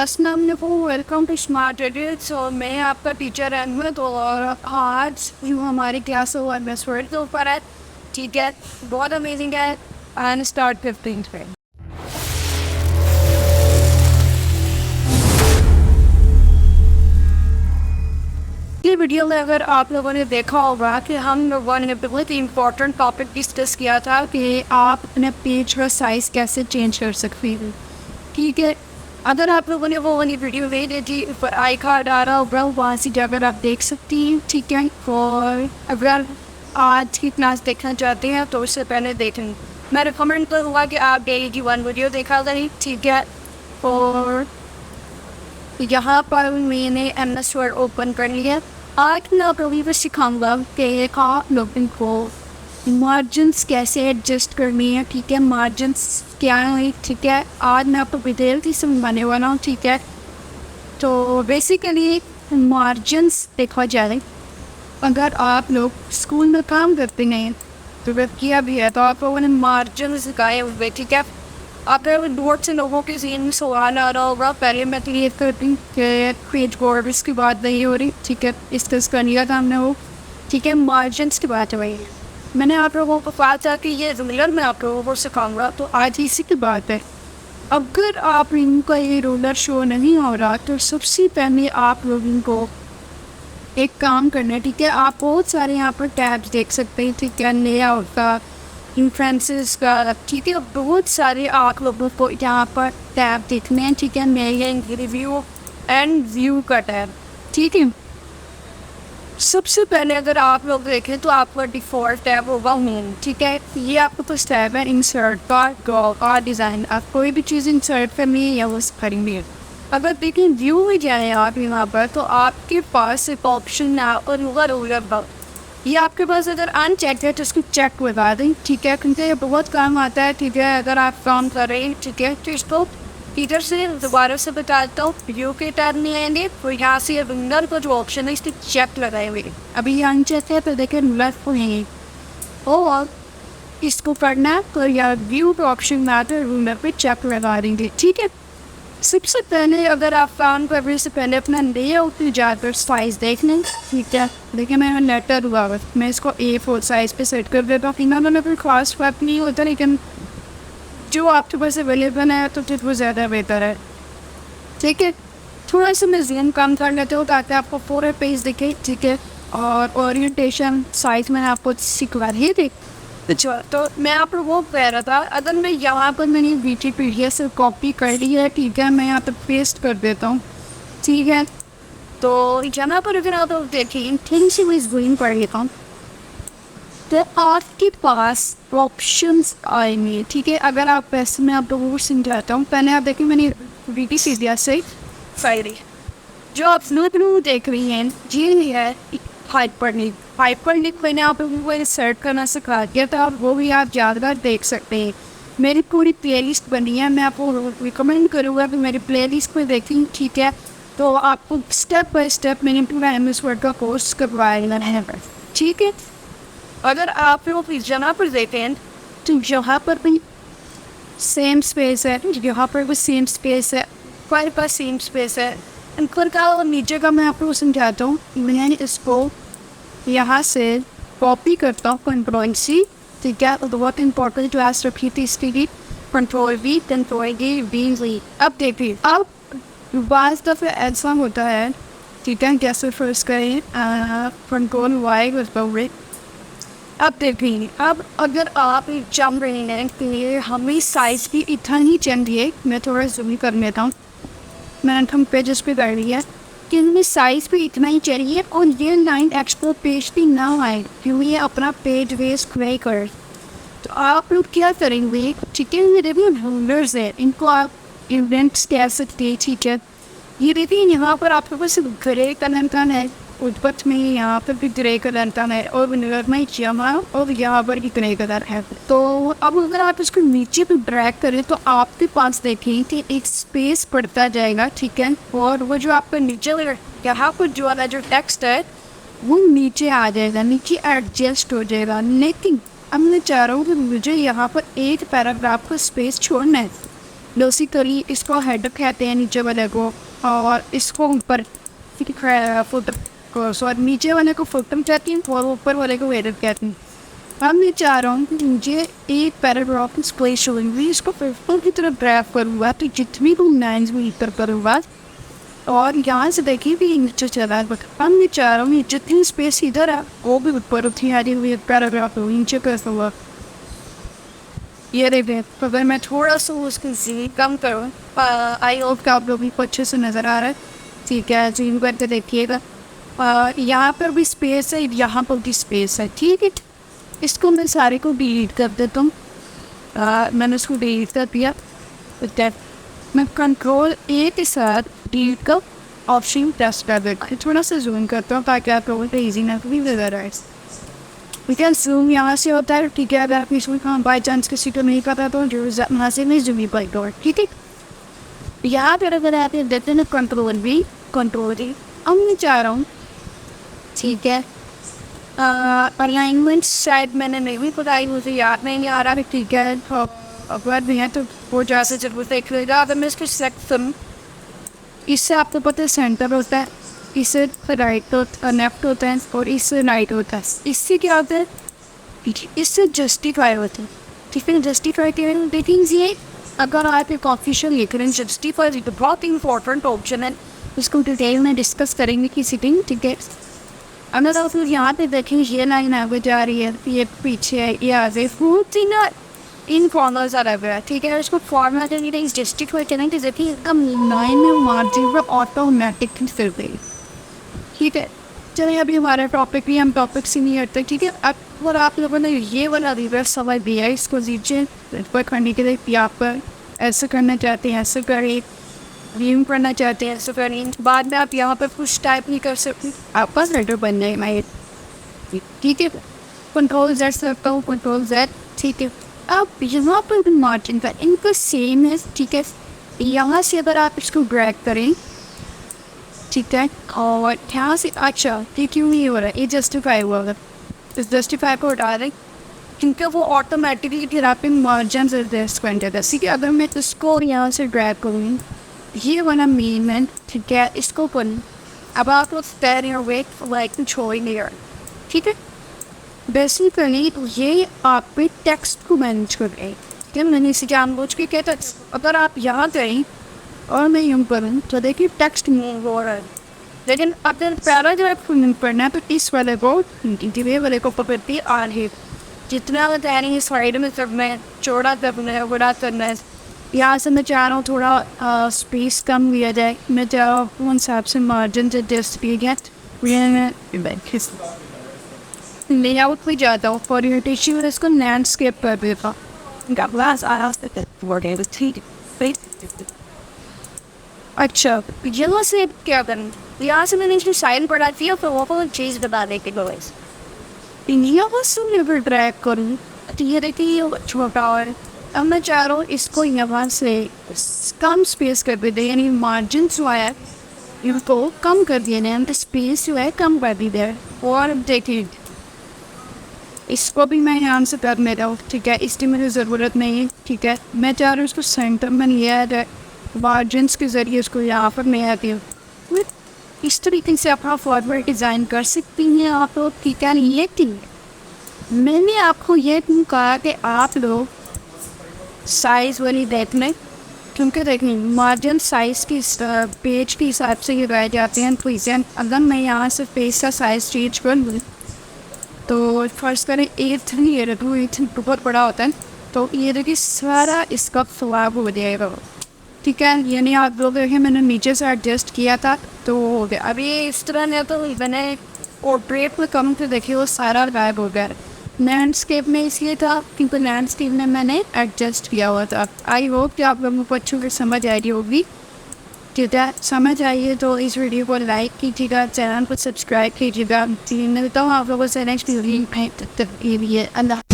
अस्सलाम वालेकुम, welcome to smart edit. सो मैं आपका टीचर अहमद और आज जो हमारी क्लास है वो एमएस वर्ड के ऊपर है। ठीक है, बहुत अमेजिंग है। एंड स्टार्ट 15 पे ये वीडियो में अगर आप लोगों ने देखा होगा कि हम लोगों ने बहुत ही इम्पोर्टेंट टॉपिक डिस्कस किया था कि आप अपने पेज का साइज़ कैसे चेंज कर सकते हैं। ठीक है, अगर आप लोगों ने वो वाली वीडियो नहीं देखी, ऊपर आई कार्ड आ रहा होगा, वहाँ से जाकर आप देख सकती हैं। ठीक है, और अगर आज की क्लास देखना चाहते हैं तो उससे पहले देखें। मैं रिकमेंड करूँगा कि आप डेली की 1 वीडियो देखा करें। ठीक है, और यहाँ पर मैंने एमएस वर्ड ओपन कर लिया। आज मैं आप लोगों को सिखाऊंगा कि आप लोगों को मार्जिन्स कैसे एडजस्ट करनी है। ठीक है, मार्जिन्स क्या है। ठीक है, आज मैं आपको डिटेल से समझाने वाला हूँ। ठीक है, तो बेसिकली मार्जिन्स देखा जाए, अगर आप लोग स्कूल में काम करते हैं तो वह किया भी है तो आप लोगों ने मार्जिन सिखाए हुए। ठीक है, अगर बहुत से लोगों के ज़हन में सवाल आ रहा होगा, पहले मैं क्लियर करती हूँ कि पेज बॉर्डर्स की बात नहीं हो रही। ठीक है, डिस्कस कर लिया था हमने वो। ठीक है, मार्जिन्स की बात हो रही है। मैंने आप लोगों को कहा था कि ये रूलर मैं आप लोगों को सिखाऊंगा, तो आज इसी की बात है। अगर आप इनका ये रूलर शो नहीं हो रहा तो सबसे पहले आप लोगों को एक काम करना है। ठीक है, आप बहुत सारे यहाँ पर टैब्स देख सकते हैं। ठीक है, लेआउट का, इन्फ्लुएंसेस का, ठीक है, बहुत सारे आप लोगों को यहाँ पर टैब देखने हैं। ठीक है, मेरे रिव्यू एंड व्यू का टैब। ठीक है, सबसे पहले अगर आप लोग देखें तो आपका डिफ़ॉल्ट टैब होगा मेन। ठीक है, ये आपके पास टैब है इंसर्ट का, ड्रॉ का, डिज़ाइन। आप कोई भी चीज़ इंसर्ट करनी है या वो करेंगे। अगर देखें व्यू में जाए आप यहाँ पर तो आपके पास एक ऑप्शन है और रूलर। ये आपके पास अगर अनचेक है तो उसको चेक बता दें। ठीक है, क्योंकि ये बहुत काम आता है। ठीक है, अगर आप काम कर रहे हैं, ठीक है, तो इसको इधर से दोबारा से बताता हूँ। व्यू के टैब में आएंगे तो यहाँ से रूलर का जो ऑप्शन है इसको चेक लगाए हुए। अभी ये अनचेक है तो देखिए रूलर को है और इसको करना है तो यार व्यू का ऑप्शन में आता है, रूलर पे चेक लगा देंगे। ठीक है, सबसे पहले अगर आप काम करने से पहले अपना लेआउट में जाकर साइज़ देख लें। ठीक है, देखिए मेरा लेटर हुआ है, मैं इसको A4 साइज़ पे सेट कर देता हूँ। इन्होंने कोई खास फर्क नहीं होता, लेकिन जो आपके पास अवेलेबल है तो फिर वो ज़्यादा बेहतर है। ठीक है, थोड़ा सा मैं ज़ूम कम कर लेता हूँ ताकि आपको पूरे पेज दिखे। ठीक है, और ओरिएंटेशन साइज़ मैंने आपको सिखवा ही थी। अच्छा, तो मैं आप लोगों को कह रहा था, अगर मैं यहाँ पर मैंने विकिपीडिया से कॉपी कर ली है, ठीक है, मैं यहाँ पर पेस्ट कर देता हूँ। ठीक है, तो यहाँ पर अगर आप लोग देखें थिंग्स इज गोइंग कर लेता हूँ तो आपके पास ऑप्शंस आएंगे। ठीक है, अगर आप वैसे मैं आप लोगों को समझाता हूँ। पहले आप देखें मैंने विकिपीडिया से फायरी जो आप लोग देख रही हैं ये है हाइपरलिंक मैंने आप लोगों को इंसर्ट करना सिखा दिया था, वो भी आप ज़्यादा देख सकते हैं। मेरी पूरी प्लेलिस्ट बनी है, मैं आपको रिकमेंड करूँगा कि मेरी प्लेलिस्ट में देखें। ठीक है, तो आपको स्टेप बाय स्टेप मैंने पूरा एमएस वर्ड का कोर्स करवाया है। ठीक है, अगर आप लोग इस जगह पर देखें हैं तो यहाँ पर भी सेम स्पेस है, यहाँ पर भी सेम स्पेस है, हमारे पास सेम स्पेस है। ऊपर का और नीचे का मैं आपको समझाता हूँ। मैंने इसको यहाँ से कॉपी करता हूँ कंट्रोल-C। ठीक है, तो बहुत इंपॉर्टेंट क्लास रखी थी इसके लिए। कंट्रोल-V, कंट्रोल-V। अब देखिए, अब बाज़ दफ़े ऐसा होता है। ठीक है, कैसे फर्स्ट करें कंट्रोल-Y करते। अब देखिए, अब अगर आप जम रहे हैं कि हमें साइज़ भी इतना ही चाहिए, मैं थोड़ा जूम कर लेता हूँ। मैंने हम पेजेस पे कर लिया कि हमें साइज़ भी इतना ही चाहिए और ये लाइन एक्स्ट्रा पेज भी ना आए क्योंकि ये अपना पेज वेस्ट नहीं कर। तो आप लोग क्या करेंगे, ठीक है, ये देखिए रूलर्स है, इनको आप इवेंट्स कह सकते हैं। ठीक है, ये देखिए यहाँ पर आपके पास ग्रे कलर का है, उत्पत्त में यहाँ पर भी ग्रे कलर का है और विनर में जमा और यहाँ पर भी ग्रे कलर है। तो अब अगर आप इसको नीचे पे ड्रैग करें तो आपके पास देखें कि एक स्पेस पड़ता जाएगा। ठीक है, और वो जो आपका नीचे यहाँ पर जो वाला जो टेक्स्ट है वो नीचे आ जाएगा, नीचे एडजस्ट हो जाएगा। लेकिन अब मैं चाह रहा हूँ कि मुझे यहाँ पर एक पैराग्राफ का स्पेस छोड़ना है। बेसिकली इसको हेड कहते हैं नीचे वाले को, और इसको ऊपर फुट सॉरी नीचे वाले को फुटम कहती हैं और ऊपर वाले को हेड कहती हैं। अब मैं चाह रहा हूँ कि मुझे एक पैराग्राफ प्लेस होंगी, इसको पेपर की तरफ ड्राइव करूँगा तो जितनी भी लाइन्स में इतर करूँगा और यहाँ से देखिए भी नीचे चला है। अब मैं चाह रहा हूँ ये जितनी स्पेस इधर है वो भी ऊपर उठी आ रही हुई पैराग्राफ नीचे कैसे हुआ ये देखिए। तो अगर मैं थोड़ा सा उसकी जी कम करूँ, आई होप का आप लोगों को अच्छे से नज़र आ रहा है, ठीक है। जीन करके देखिएगा, यहाँ पर भी स्पेस है, यहाँ पर भी स्पेस है, ठीक है। इसको मैं सारे को डिलीट कर देता हूँ, मैंने उसको डिलीट कर दिया। मैं कंट्रोल ए के साथ डिलीट का ऑप्शन प्रेस कर देता हूँ, थोड़ा सा जूम करता हूँ ताकि आप लोगों को ईजी ना भी नजर आए। वी कैन जूम यहाँ से होता है, ठीक है। अगर आप इसमें कहाँ बाई चांस किसी को नहीं पता तो वहाँ से नहीं जूम पाई दो, ठीक है। यहाँ पर अगर आप देते हैं कंट्रोल बी कंट्रोल डी, अब मैं चाह रहा हूँ, ठीक है। अलाइनमेंट शायद मैंने नहीं भी बताई, मुझे याद नहीं आ रहा है, ठीक है। अगर नहीं है तो वो जैसे जरूर देख लेगा। अगर मैं इसको सेलेक्ट करूँ, इससे आपको पता है सेंटर होता है, इससे राइट लेफ्ट होता है और इससे राइट होता है। इससे क्या होता है, इससे जस्टिफाई होता है, ठीक है। जस्टिफाई के रेटिंग्स ये, अगर आप एक ऑफिशियल लिख रहे हैं जस्टिफाई तो बहुत इंपॉर्टेंट ऑप्शन है, इसको डिटेल में डिस्कस करेंगे किसी दिन, ठीक है। अगर आप फिर यहाँ पे देखेंगे ये लाइन आगे जा रही है, ये पीछे है, ये आगे फूड ना इन फॉर्मर्स आ रहा है, ठीक है। इसको फॉर्मर के जस्टिफाई करेंगे जैसे एकदम लाइन में मार्जिन पर ऑटोमेटिकली फिर गई, ठीक है। चलिए अभी हमारा टॉपिक भी हम टॉपिक से नहीं हटते, ठीक है। अब और आप लोगों ने ये वाला रिवर्स समझ दिया है, इसको दीजिए पर करने के लिए कि आप ऐसे करना चाहते हैं ऐसे करें, रिव्यू करना चाहते हैं ऐसे करें। बाद में आप यहाँ पर कुछ टाइप नहीं कर सकते, आप पास लेटर बनना है माइट, ठीक है। कंट्रोल जेड सकता हूँ, कंट्रोल जेड, ठीक है। अब यहाँ पर भी मार्जिन का इनका सेम है, ठीक है। यहाँ से अगर आप इसको ड्रैग करें, ठीक है, और यहाँ से अच्छा ये क्यों नहीं हो रहा है, ये जस्टिफाई हुआ है, इस जस्टिफाई को हटा दें क्योंकि वो ऑटोमेटिकली फिर आप इन मार्जिन से एडजस्ट कर देता है, ठीक है। अगर मैं इसको यहाँ से ड्रैग करूँ, ये वाला मीन है, ठीक है, इसको करूँ। अब आप लोग stand your weight like to show in here, ठीक है। बेसिकली तो ये आप पे टेक्स्ट को मैनेज कर रहे हैं, ठीक है। मैंने इसे जानबूझ के कहता, अगर आप यहाँ गए और मैं यूँ करूँ तो देखिए टेक्स्ट मूव हो रहा है, लेकिन अगर पैराग्राफ को मूव करना है तो इस वाले को वे वाले को पकड़ती आ रही, जितना बतानी है साइड में करना है, चौड़ा करना है, बड़ा करना है। यहाँ से मैं चाह रहा हूँ थोड़ा स्पेस कम लिया जाए, मैं चाह रहा हूँ उन हिसाब से मार्जिन से एडजस्ट किया लेआउट पे जाता हूँ फॉर योर टिश्यू, इसको लैंडस्केप कर देता। अच्छा यहाँ से क्या करना, यहाँ से मैंने इसमें साइन पढ़ा थी फिर वो चीज़ बता दे के बस यहाँ से मैं ट्रैक करूँ, ये देखिए छोटा और अब मैं चाह रहा हूँ इसको यहाँ से कम स्पेस कर देते, यानी मार्जिन जो है इनको कम कर दिया ना, स्पेस जो है कम कर दी है। और देखिए इसको भी मैं यहाँ से कर ले रहा हूँ, ठीक है, इसकी मुझे ज़रूरत नहीं है, ठीक है। मैं चाह रहा हूँ इसको सेंटर में लिया है, मार्जिन्स के ज़रिए इसको यहाँ पर मैं आती हूँ। इस तरीके से आप फॉरवर्ड डिज़ाइन कर सकती हैं आप लोग, ठीक है। लेकिन मैंने आपको ये कहा कि आप लोग साइज़ वाली देख लें, क्योंकि देखिए मार्जिन साइज़ की पेज के हिसाब से ये रह जाते हैं। तो अगर मैं यहाँ से पेज का साइज़ चेंज कर लूँ तो फर्स्ट करें 8 ये रखूँ, 8 बहुत बड़ा होता है, तो ये देखिए सारा इसका फ्लैप हो जाएगा, ठीक है। यानी आप लोग देखें मैंने नीचे से एडजस्ट किया था तो हो गया। अभी इस तरह ने तो मैंने पोर्ट्रेट में कम तो देखिए वो सारा गायब हो गया। लैंडस्केप में इसलिए था क्योंकि लैंडस्केप में मैंने एडजस्ट किया हुआ था। आई होप कि आप लोगों को अच्छी से समझ आ रही होगी, ठीक है। समझ आइए तो इस वीडियो को लाइक कीजिएगा, चैनल को सब्सक्राइब कीजिएगा। मिलता हूँ आप लोगों से नेक्स्ट वीडियो में। अल्लाह।